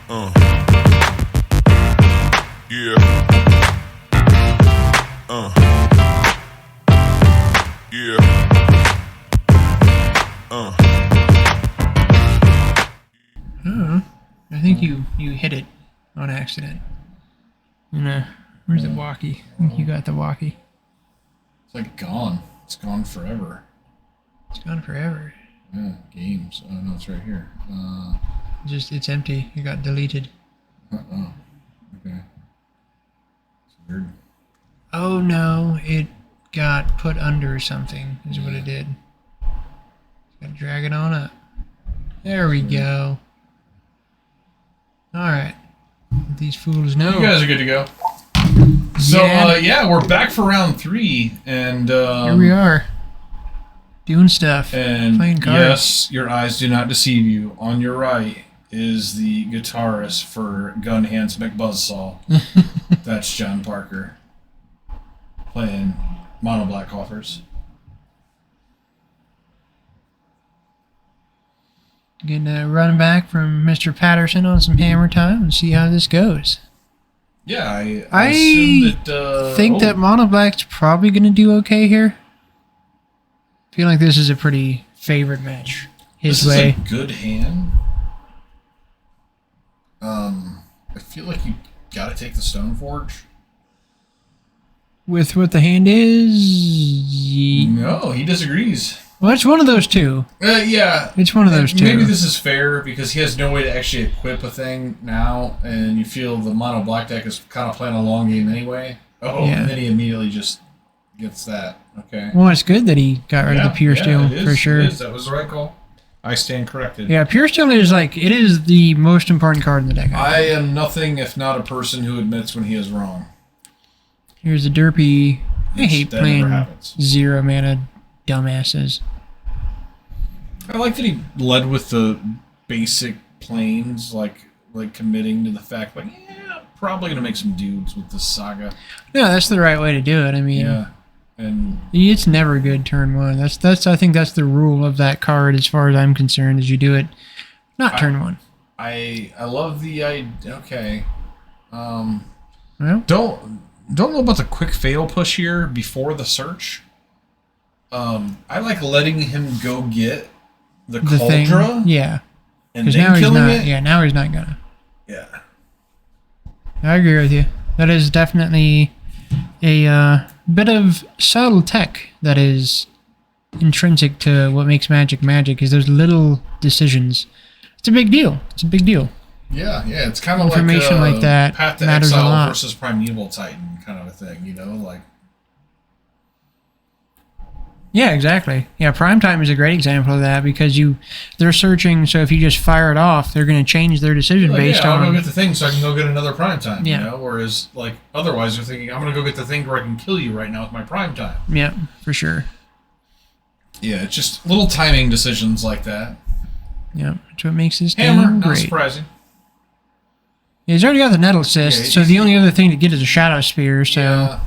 Yeah. Yeah. I think you hit it on accident. Where's the walkie? I think you got the walkie. It's like gone. It's gone forever. It's gone forever. Yeah, games. Oh no, it's right here. It's empty. It got deleted. Oh, okay. It's weird. Oh no, it got put under something. Is what it did. Got to drag it on up. There we go. All right. These fools know. You guys are good to go. So yeah, we're back for round 3, and here we are. Doing stuff. And playing cards. Yes, your eyes do not deceive you. On your right is the guitarist for Gun Hands McBuzzsaw. That's John Parker playing Mono Black Coffers. Gonna run back from Mr. Patterson on some Hammertime and see how this goes. Yeah, I assume that, think that Mono Black's probably gonna do okay here. I feel like this is a pretty favored match his way. This is a good hand. I feel like you gotta take the Stoneforge. With what the hand is? No, he disagrees. Well, it's one of those two. Yeah. It's one of those two. Maybe this is fair because he has no way to actually equip a thing now, and you feel the Mono Black deck is kind of playing a long game anyway. Oh, yeah. And then he immediately just gets that. Okay. Well, it's good that he got rid of the Pure Steel for sure. It is. That was the right call. I stand corrected. Yeah, Pure Steel is it is the most important card in the deck. I am nothing if not a person who admits when he is wrong. Here's a derpy. I hate playing 0 mana dumbasses. I like that he led with the basic planes, like committing to the fact, probably gonna make some dudes with this saga. No, that's the right way to do it. I mean, yeah, and it's never good turn 1. That's I think that's the rule of that card as far as I'm concerned. Is you do it not turn 1. I love the idea. Okay, well, don't know about the quick fatal push here before the search. I like letting him go get the Cauldra. Yeah. And then killing it. Yeah, now he's not gonna. Yeah. I agree with you. That is definitely a bit of subtle tech that is intrinsic to what makes Magic magic, is those little decisions. It's a big deal. Yeah, it's kind of information like that Path to matters Exile a lot. versus Primeval Titan kind of a thing, Yeah, exactly. Yeah, Primetime is a great example of that because they're searching, so if you just fire it off, they're going to change their decision based on... I'll go get the thing so I can go get another Primetime, yeah. Whereas, otherwise they're thinking, I'm going to go get the thing where I can kill you right now with my Primetime. Yeah, for sure. Yeah, it's just little timing decisions like that. Yeah, that's what makes this Hammer, game great. not surprising. Yeah, he's already got the Nettle Assist, so the only other thing to get is a Shadow Spear, so... Yeah.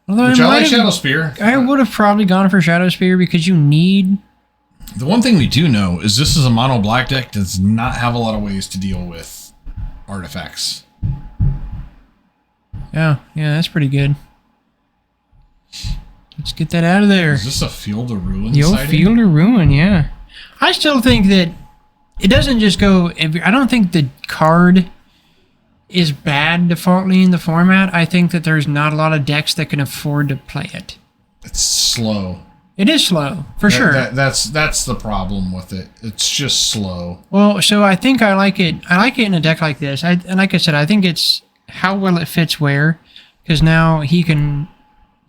Although I like Shadow Spear. I would have probably gone for Shadow Spear because you need... The one thing we do know is this is a mono black deck that does not have a lot of ways to deal with artifacts. Yeah, that's pretty good. Let's get that out of there. Is this a Field of Ruin The old sighting? Field of Ruin, yeah. I still think that it doesn't just go... I don't think the card is bad defaultly in the format. I think that there's not a lot of decks that can afford to play it. It's slow. It is slow, for sure. That's the problem with it. It's just slow. Well, so I think I like it. I like it in a deck like this. And like I said, I think it's how well it fits where. Because now he can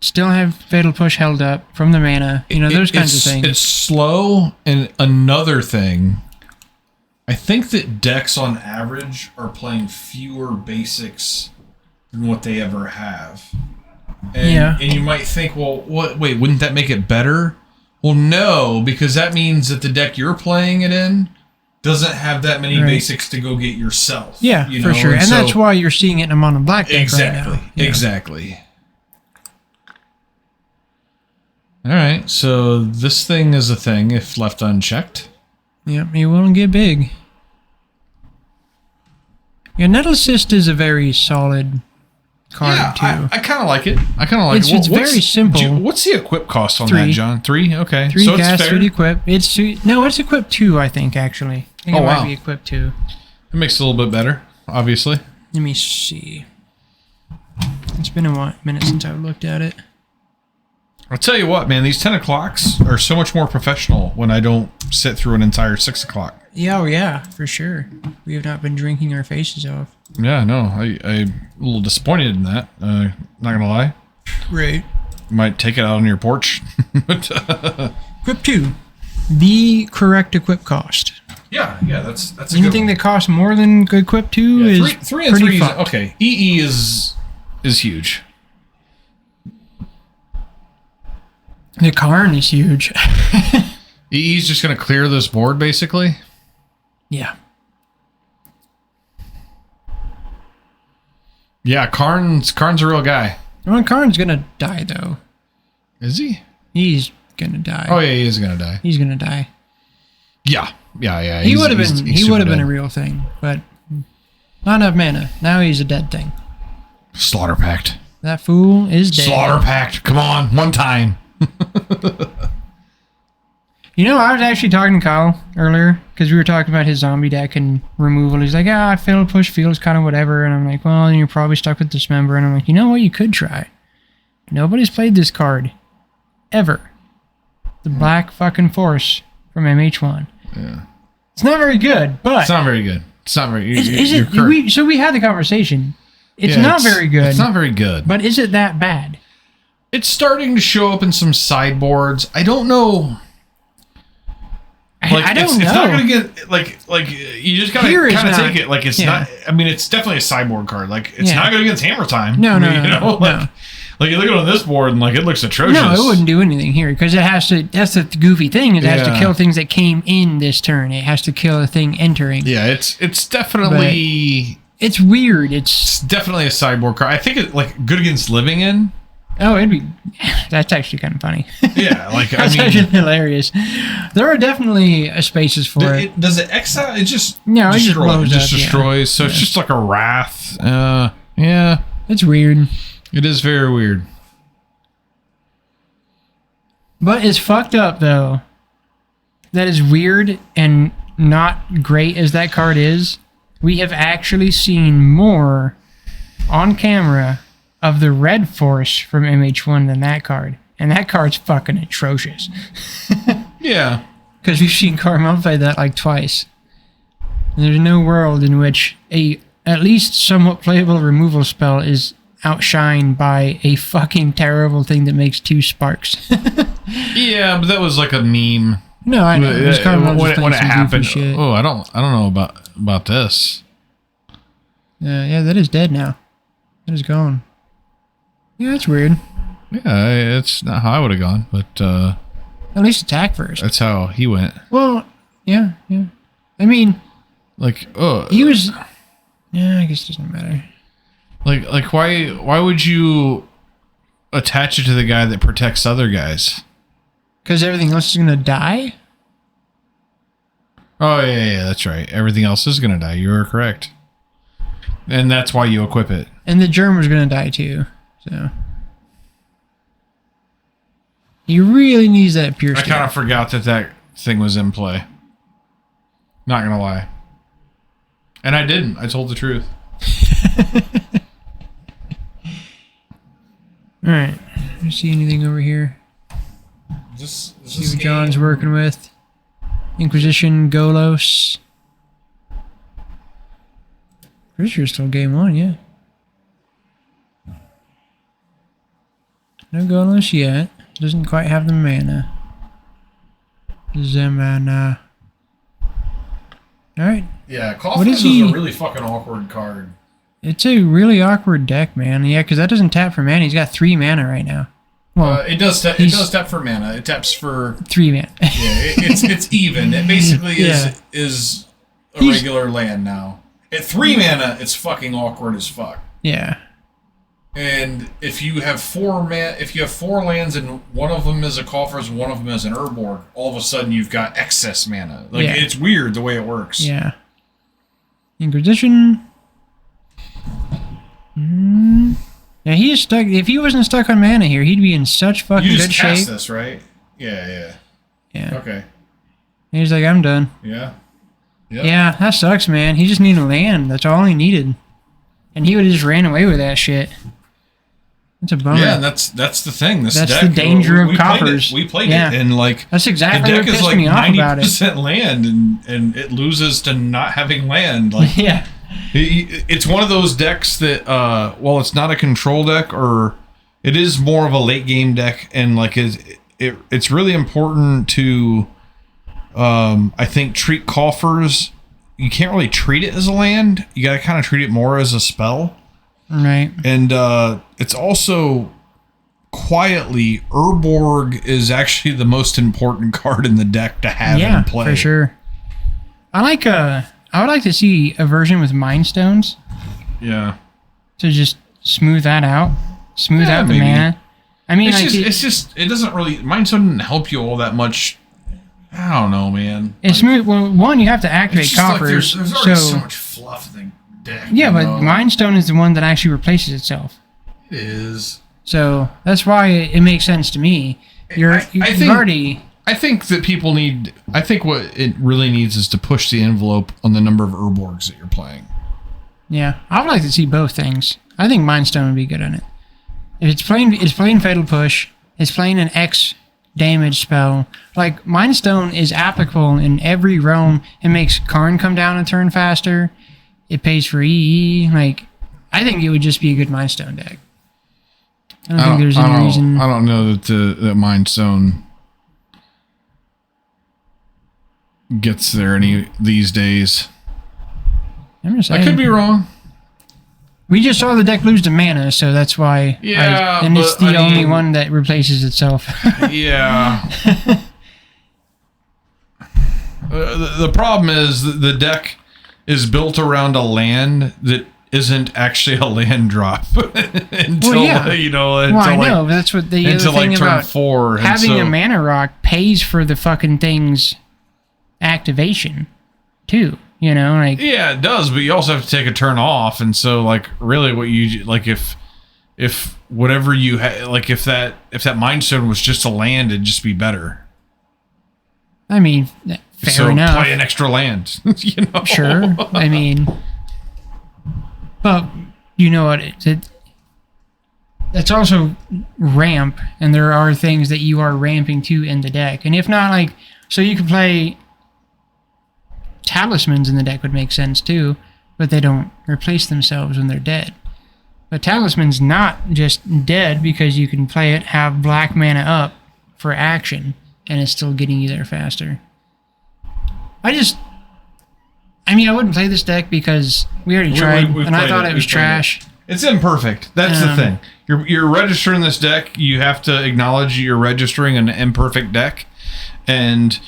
still have Fatal Push held up from the mana. Those kinds of things. It's slow, and another thing... I think that decks on average are playing fewer basics than what they ever have. And you might think, well, wait, wouldn't that make it better? Well, no, because that means that the deck you're playing it in doesn't have that many basics to go get yourself. Yeah, for sure. And that's why you're seeing it in a mono black deck exactly, right now. Yeah. Exactly. All right, so this thing is a thing if left unchecked. Yep, he won't get big. Yeah, Nettle Assist is a very solid card, too. I kind of like it. I kind of like it. It's very simple. What's the equip cost on 3. that, John? 3? Okay. 3 so cast, it's fair. 3 equip. It's equip 2, I think, actually. I think it might be equip 2. It makes it a little bit better, obviously. Let me see. It's been a minute since I've looked at it. I'll tell you what, man. These 10 o'clocks are so much more professional when I don't sit through an entire 6 o'clock. Yeah, oh yeah, for sure. We have not been drinking our faces off. Yeah, no. I'm a little disappointed in that. Not going to lie. Right. Might take it out on your porch. But, Equip 2. The correct equip cost. yeah, that's a Anything that costs more than equip 2 is 3 and pretty 3 fucked. okay. EE is huge. The Karn is huge. EE's just going to clear this board, basically. Yeah. Yeah, Karn's a real guy. Well, Karn's gonna die, though. Is he? He's gonna die. Oh yeah, he is gonna die. He's gonna die. Yeah. He would have been. He would have been a dead. real thing, but not enough mana. Now he's a dead thing. Slaughter Pact. That fool is dead. Slaughter Pact. Come on, one time. You know, I was actually talking to Kyle earlier because we were talking about his zombie deck and removal. He's like, fill, push, feels kind of whatever. And I'm like, well, you're probably stuck with Dismember. And I'm like, you know what? You could try. Nobody's played this card. Ever. The Black fucking Force from MH1. Yeah. It's not very good, but... It's not very good. It's not very... Is it? So we had the conversation. It's not very good. It's not very good. But is it that bad? It's starting to show up in some sideboards. I don't know... I don't know. It's not gonna get like you just gotta kind of take it like it's not. I mean, it's definitely a sideboard card. Like it's not gonna get Hammertime. No. Like you look at it on this board and like it looks atrocious. No, it wouldn't do anything here because it has to. That's the goofy thing. It has to kill things that came in this turn. It has to kill a thing entering. Yeah, it's definitely. But it's weird. It's definitely a sideboard card. I think it's like good against living in. Oh, it'd be. That's actually kind of funny. Yeah, like that's actually hilarious. There are definitely spaces for it. Does it exile? It just it just blows up. Destroys. So it's just like a wrath. Yeah, it's weird. It is very weird. But it's fucked up though. That is weird and not great as that card is. We have actually seen more on camera of the Red Force from MH1 than that card. And that card's fucking atrocious. Yeah. Because we've seen Carmel play that like twice. And there's no world in which a at least somewhat playable removal spell is outshined by a fucking terrible thing that makes 2 sparks. Yeah, but that was like a meme. No, I know. It was when it happened. Shit. Oh, I don't know about this. Yeah, that is dead now. That is gone. Yeah, that's weird. Yeah, it's not how I would have gone, but at least attack first. That's how he went. Well, yeah. I mean, like, he was. Yeah, I guess it doesn't matter. Like, why would you attach it to the guy that protects other guys? Because everything else is gonna die. Oh yeah, that's right. Everything else is gonna die. You are correct, and that's why you equip it. And the German's gonna die too. So he really needs that pure. I kind of forgot that thing was in play. Not gonna lie. And I didn't. I told the truth. All right. Do you see anything over here? See what John's working with. Inquisition, Golos. Pretty sure it's still game 1, yeah. No Golos yet. Doesn't quite have the mana. Alright. Yeah, Coffers is a really fucking awkward card. It's a really awkward deck, man. Yeah, because that doesn't tap for mana. He's got 3 mana right now. Well, it does tap for mana. It taps for 3 mana. Yeah, it's even. It basically is a regular land now. At 3 mana, it's fucking awkward as fuck. Yeah. And if you have four lands and one of them is a Coffers, one of them is an Urborg, all of a sudden you've got excess mana. Like it's weird the way it works. Yeah. Inquisition. Yeah, he is stuck. If he wasn't stuck on mana here, he'd be in such fucking good shape. You just cast this, right? Yeah. Okay. And he's like, I'm done. Yeah. Yep. Yeah, that sucks, man. He just needed a land. That's all he needed. And he would have just ran away with that shit. That's a bummer. Yeah, and that's the thing. That's the danger of Coffers. We played it, and like that's exactly the what deck pissed is like me off about it. 90% land, and it loses to not having land. Like yeah, it's one of those decks that well, it's not a control deck, or it is more of a late game deck, and like it's really important to I think treat Coffers. You can't really treat it as a land. You got to kind of treat it more as a spell. Right. And it's also quietly, Urborg is actually the most important card in the deck to have in play. Yeah, for sure. I would like to see a version with Mind Stones. Yeah. To just smooth that out. Smooth out the mana. I mean, it doesn't really, Mind Stone doesn't help you all that much. I don't know, man. It's smooth. Well, one, you have to activate Coffers. Like there's already so much fluff in the deck. Yeah, but Mind Stone is the one that actually replaces itself. It is. So that's why it makes sense to me. I think that people need. I think what it really needs is to push the envelope on the number of Urborgs that you're playing. Yeah, I would like to see both things. I think Mind Stone would be good on it. If it's playing Fatal Push. It's playing an X damage spell. Like, Mind Stone is applicable in every realm. It makes Karn come down a turn faster. It pays for EE. Like, I think it would just be a good Mind Stone deck. I don't think there's any reason. I don't know that that Mind Stone gets there any these days. I'm just saying. I could be wrong. We just saw the deck lose to mana, so that's why. Yeah, and it's the only one that replaces itself. Yeah. The problem is the deck is built around a land that isn't actually a land drop until I know, but that's what the other thing turn about 4. Having a mana rock pays for the fucking thing's activation, too. You know, like yeah, it does, but you also have to take a turn off, and so like really, what you like if whatever you like if that Mind Stone was just a land, it'd just be better. I mean, fair enough. Play an extra land, you know. Sure, I mean, but you know what? That's also ramp, and there are things that you are ramping to in the deck, and if not, like, so you can play. Talismans in the deck would make sense too, but they don't replace themselves when they're dead. But Talisman's not just dead because you can play it, have black mana up for action, and it's still getting you there faster. I wouldn't play this deck because we already tried, and I thought it was trash. It's imperfect. That's the thing. You're registering this deck. You have to acknowledge you're registering an imperfect deck, and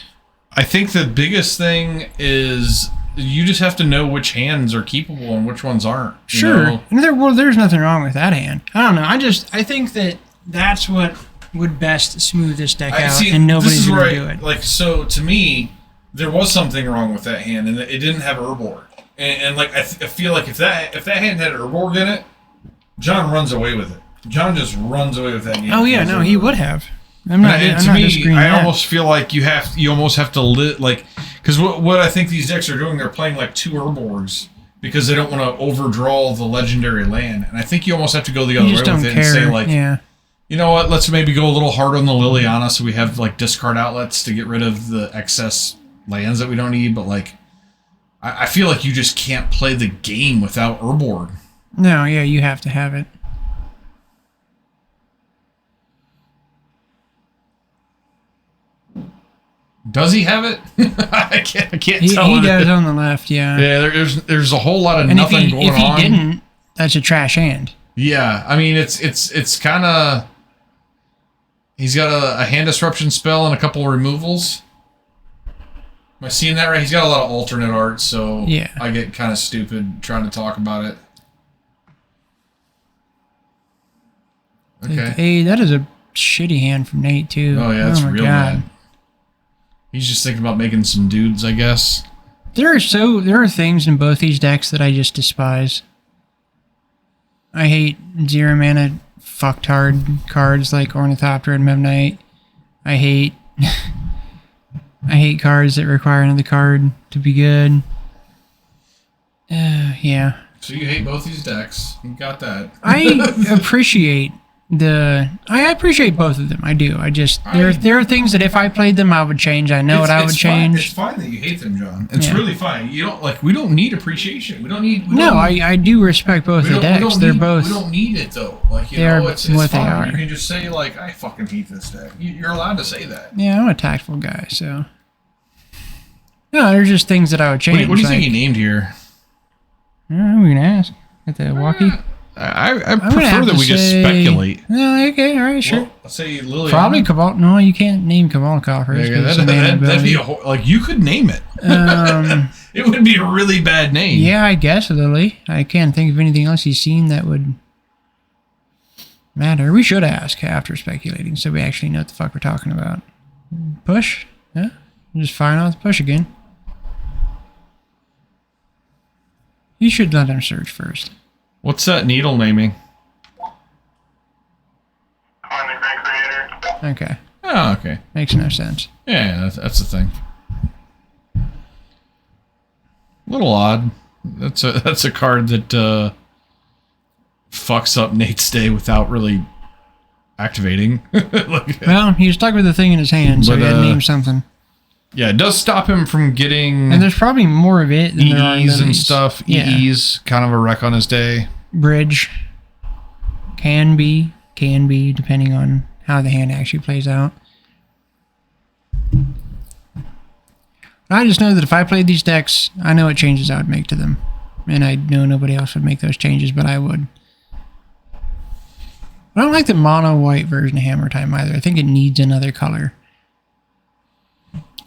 I think the biggest thing is you just have to know which hands are keepable and which ones aren't. Sure. And there's nothing wrong with that hand. I don't know. I think that's what would best smooth this deck out, and nobody's going to do it. Like, so to me, there was something wrong with that hand, and it didn't have Urborg. And like I feel like if that hand had Urborg in it, John runs away with it. John just runs away with that game. Oh yeah, no, he would have. I'm not disagreeing. I almost feel like you almost have to because what I think these decks are doing, they're playing like 2 Urborgs because they don't want to overdraw the legendary land, and I think you almost have to go the other way with it and say like, you know what, let's maybe go a little hard on the Liliana so we have like discard outlets to get rid of the excess lands that we don't need, but like I feel like you just can't play the game without Urborg. No, yeah, you have to have it. Does he have it? I can't tell. He does on the left, yeah. Yeah, there's a whole lot of nothing going on. If he didn't, that's a trash hand. Yeah, I mean it's kind of. He's got a hand disruption spell and a couple of removals. Am I seeing that right? He's got a lot of alternate art, so I get kind of stupid trying to talk about it. Okay. Hey, that is a shitty hand from Nate too. Oh yeah, that's my real bad. He's just thinking about making some dudes, I guess. There are things in both these decks that I just despise. I hate 0 mana fucktard cards like Ornithopter and Memnite. I hate cards that require another card to be good. Yeah. So you hate both these decks. You got that. I appreciate both of them. I do. There are things that if I played them I would change. I know what I would change. It's fine that you hate them, John. It's really fine. You don't we don't need appreciation. I do respect both the decks. They're both. We don't need it though. Like it's what fine. they are. You can just say like, I fucking hate this deck. You're allowed to say that. Yeah, I'm a tactful guy, so. No, there's just things that I would change. What do you think he named here? I'm gonna ask. At the walkie. I prefer that we just speculate. Okay, all right, sure. Well, let's say Liliana. Probably Cabal. No, you can't name Cabal Coffers. That'd be like you could name it. It would be a really bad name. Yeah, I guess Lily. I can't think of anything else he's seen that would matter. We should ask after speculating, so we actually know what the fuck we're talking about. Push. Yeah, just firing off the push again. You should let him search first. What's that needle naming? On the Great Creator. Okay. Oh, okay. Makes no sense. Yeah, that's the thing. A little odd. That's a card that fucks up Nate's day without really activating. Well, he was stuck with the thing in his hand, so he had to name something. Yeah, it does stop him from getting... And there's probably more of it than there are EEs and stuff. Yeah. EEs, kind of a wreck on his day. Bridge. Can be, depending on how the hand actually plays out. I just know that if I played these decks, I know what changes I would make to them. And I know nobody else would make those changes, but I would. I don't like the mono white version of Hammertime either. I think it needs another color.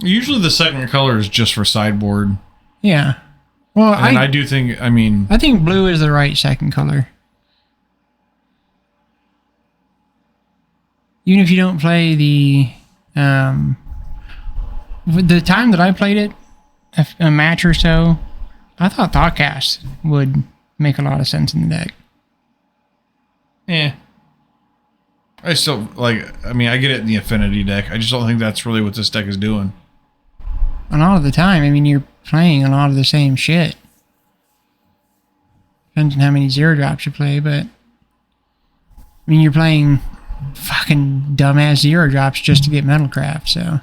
Usually the second color is just for sideboard. Yeah. Well, I do think, I think blue is the right second color. Even if you don't play the time that I played it, a match or so, I thought Thoughtcast would make a lot of sense in the deck. Yeah. I still, I get it in the Affinity deck. I just don't think that's really what this deck is doing. A lot of the time, you're playing a lot of the same shit. Depends on how many 0-drops you play, but... you're playing fucking dumbass 0-drops just to get Metalcraft, so...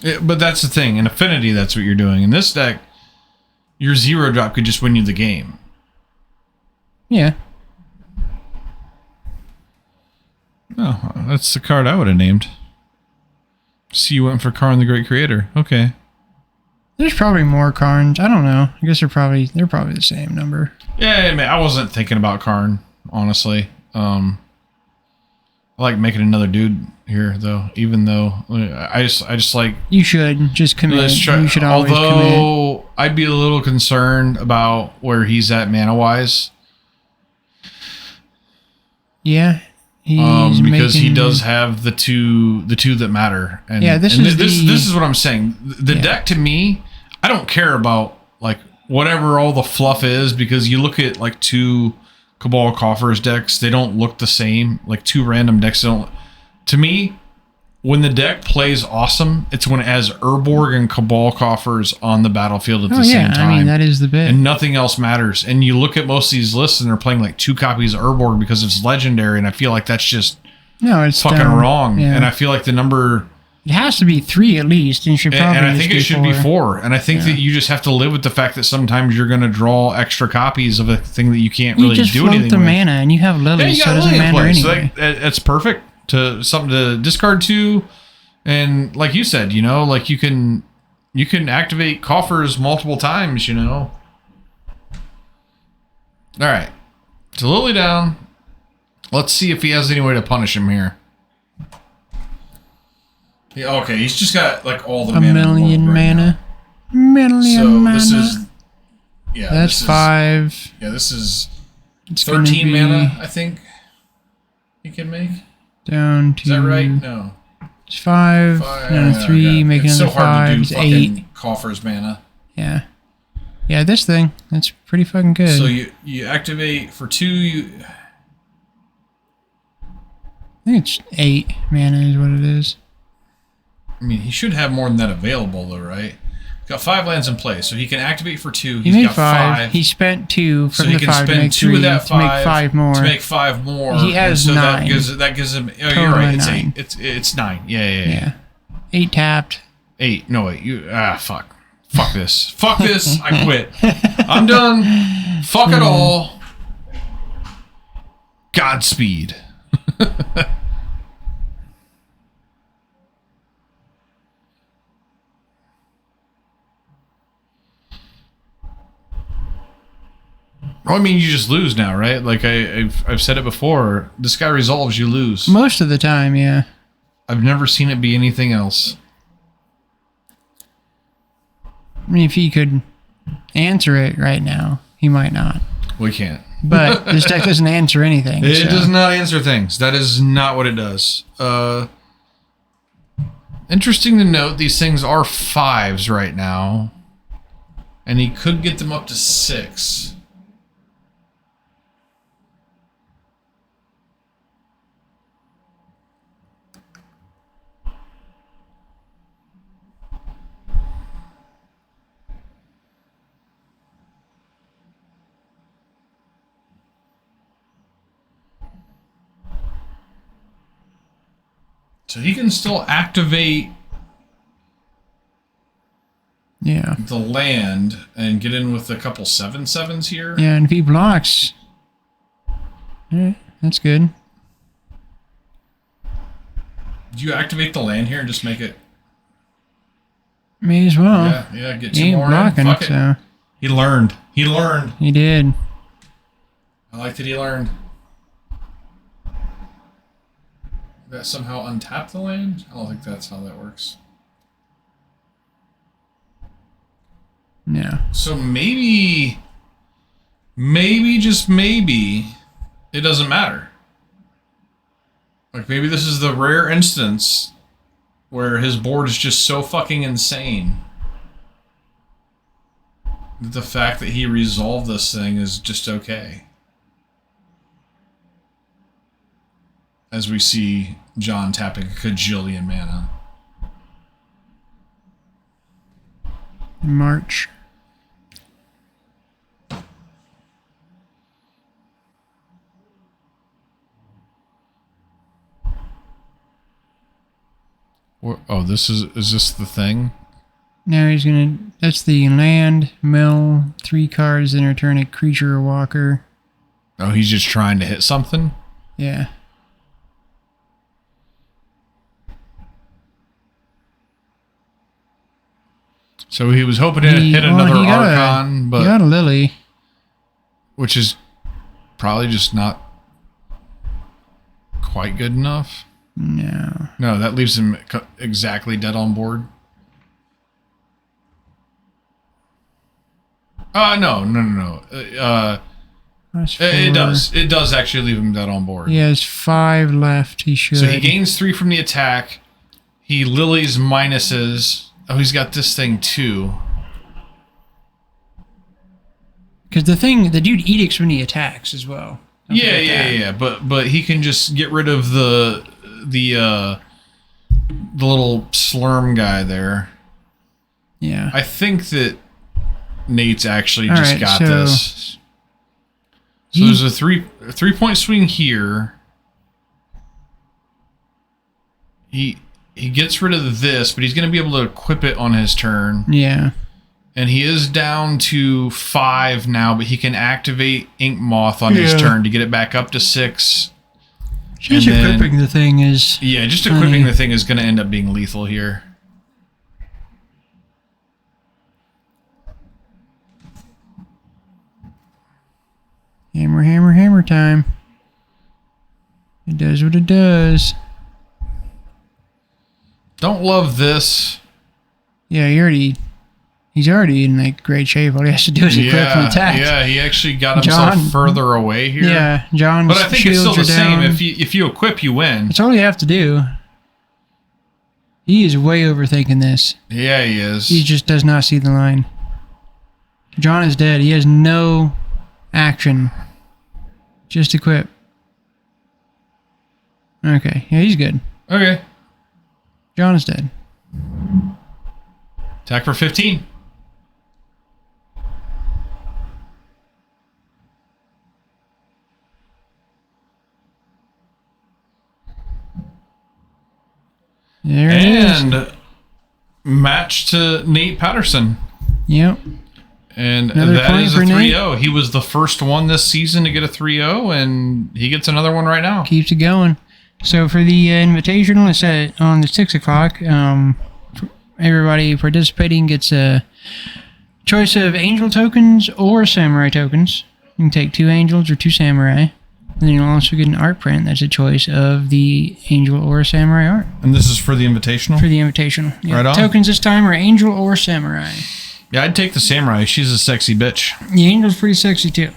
Yeah, but that's the thing. In Affinity, that's what you're doing. In this deck, your 0-drop could just win you the game. Yeah. Oh, that's the card I would have named. See, you went for Karn the Great Creator. Okay. There's probably more Karns. I don't know. I guess they're probably the same number. Yeah, man, I wasn't thinking about Karn, honestly. I like making another dude here, though. Even though I just like... You should just commit. You should always commit. Although I'd be a little concerned about where he's at mana-wise. Yeah. Because he does have the two that matter. And, yeah, this is what I'm saying. The deck, to me, I don't care about whatever all the fluff is, because you look at two Cabal Coffers decks, they don't look the same. Two random decks don't. To me, when the deck plays awesome, it's when it has Urborg and Cabal Coffers on the battlefield at the same time. That is the bit. And nothing else matters. And you look at most of these lists and they're playing 2 copies of Urborg because it's legendary, and I feel like that's just it's fucking wrong. Yeah. And I feel like the number... It has to be 3 at least, and I think it should be 4. And I think that you just have to live with the fact that sometimes you're going to draw extra copies of a thing that you can't really do anything with. You just float the mana, and you have Lily, so it doesn't matter anyway. So it's perfect. Something to discard to, and like you said, you can activate Coffers multiple times, All right, so Lily down. Let's see if he has any way to punish him here. Yeah, okay, he's just got all the mana. Million mana. So this is... Yeah, that's 5. Yeah, this is It's gonna 13 be mana, I think he can make. down to... Is that right? No. It's 5, another 3, yeah. make It's another so hard 5, to do it's fucking 8. Coffers mana. Yeah. Yeah, this thing, that's pretty fucking good. So you activate for 2, I think it's 8 mana is what it is. I mean, he should have more than that available, though, right? He's got 5 lands in play, so he can activate for 2. He made 5. He spent 2 from the 5 to make 3 to make 5 more. To make 5 more. He has 9. That gives him... Oh, Total you're right. It's 9. 8. It's 9. Yeah. 8 tapped. 8. No, wait. Fuck. Fuck this. Fuck this. I quit. I'm done. Fuck it all. Godspeed. Well, I mean, you just lose now, right? Like I've said it before. This guy resolves, you lose. Most of the time, yeah. I've never seen it be anything else. I mean, if he could answer it right now, he might not. We can't. But this deck doesn't answer anything. It does not answer things. That is not what it does. Interesting to note, these things are 5s right now. And he could get them up to 6. So he can still activate the land and get in with a couple 7/7s here. Yeah, and if he blocks, that's good. Do you activate the land here and just make it? May as well. Yeah, get He 2 ain't more blocking, in. Fuck it. so... He learned. He did. I like that he learned. That somehow untap the land? I don't think that's how that works. No. So maybe, just maybe, it doesn't matter. Like maybe this is the rare instance where his board is just so fucking insane that the fact that he resolved this thing is just okay. As we see John tapping a kajillion mana. March. Oh, is this the thing? Now he's gonna... That's the land, mill, 3 cards, then return a creature or walker. Oh, he's just trying to hit something? Yeah. So he was hoping to hit another Archon, but... He got a Lily. Which is probably just not quite good enough. No. No, that leaves him exactly dead on board. No. It does. It does actually leave him dead on board. He has 5 left. He should. So he gains 3 from the attack. He lilies minuses. Oh, he's got this thing too. Because the dude edicts when he attacks as well. Yeah. But he can just get rid of the little slurm guy there. Yeah. I think that Nate's actually just got this. So there's a 3-point swing here. He gets rid of this, but he's going to be able to equip it on his turn. Yeah. And he is down to 5 now, but he can activate Ink Moth on his turn to get it back up to 6. Just equipping the thing is... Yeah, just equipping the thing is going to end up being lethal here. Hammer time. It does what it does. Don't love this. Yeah, he He's already in like great shape. All he has to do is equip and attack. Yeah, he actually got himself further away here. Yeah, John's but I think it's still the same. Down. If you equip, you win. That's all you have to do. He is way overthinking this. Yeah, he is. He just does not see the line. John is dead. He has no action. Just equip. Okay, yeah, he's good. Okay. John is dead. Attack for 15. There it is. And match to Nate Patterson. Yep. And Another that point is a for 3-0. He was the first one this season to get a 3-0, and he gets another one right now. Keeps it going. So for the Invitational, it's at on the 6 o'clock. Everybody participating gets a choice of angel tokens or samurai tokens. You can take 2 angels or 2 samurai. And then you'll also get an art print that's a choice of the angel or samurai art. And this is for the Invitational? For the Invitational. Yeah. Right on. Tokens this time are angel or samurai. Yeah, I'd take the samurai. She's a sexy bitch. The angel's pretty sexy too.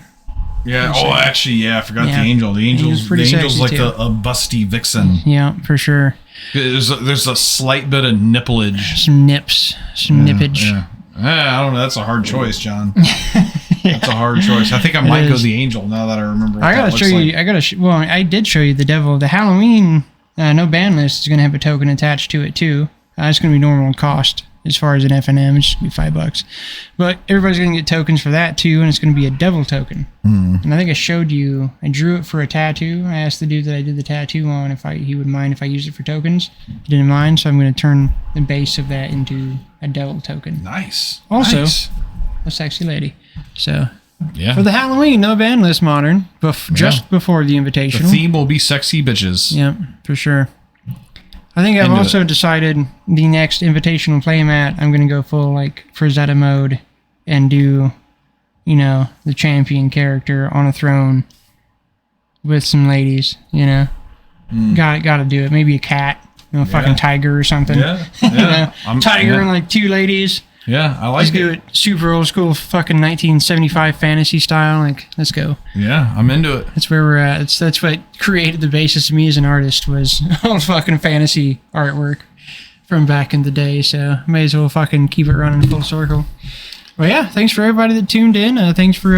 Yeah. Oh, actually, yeah. I forgot the Yeah. angel. The angel's sexy like too. a busty vixen. Yeah, for sure. There's a slight bit of nipplage. Some nips, some nippage. Yeah. I don't know. That's a hard choice, John. That's a hard choice. I think I might go the angel now that I remember. What I gotta that show looks you. like. Well, I did show you the devil. The Halloween no ban list is gonna have a token attached to it too. It's gonna be normal cost as far as an FNM. It's just gonna be $5, but everybody's gonna get tokens for that too, and it's gonna be a devil token. And I think I showed you. I drew it for a tattoo. I asked the dude that I did the tattoo on if he would mind if I used it for tokens. He didn't mind, so I'm gonna turn the base of that into a devil token. Nice. Also, nice. a sexy lady. So. Yeah. For the Halloween, no ban list modern, just before the Invitational. The theme will be sexy bitches. Yep, for sure. I think I've also decided the next Invitational playmat, I'm going to go full like Frazetta mode and do, the champion character on a throne with some ladies, Got to do it. Maybe a cat, fucking tiger or something. Yeah. Tiger and like 2 ladies. Yeah, I like Let's do it super old school fucking 1975 fantasy style. Like, let's go. Yeah, I'm into it. That's where we're at. That's what created the basis of me as an artist was all fucking fantasy artwork from back in the day. So may as well fucking keep it running full circle. Well, yeah, thanks for everybody that tuned in. Thanks to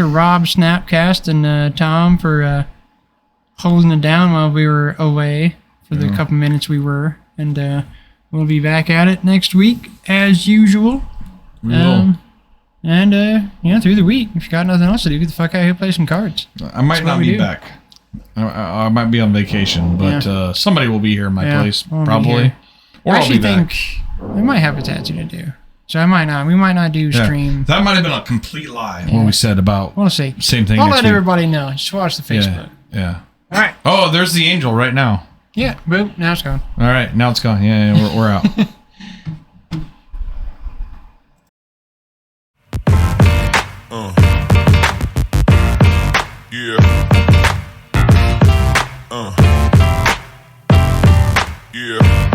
Rob Snapcast and Tom for holding it down while we were away for the couple minutes we were. And we'll be back at it next week, as usual. We will. And, through the week, if you got nothing else to do, get the fuck out here and play some cards. I might not be back. I might be on vacation, but somebody will be here in my place, probably. Or I'll be back. I might have a tattoo to do. So I might not. We might not do stream. That might have been a complete lie, what we said about we'll see. Same thing I'll next let week. everybody know. Just watch the Facebook. Yeah. All right. Oh, there's the angel right now. Yeah, boom. Now it's gone. All right, now it's gone. Yeah, we're out. Yeah.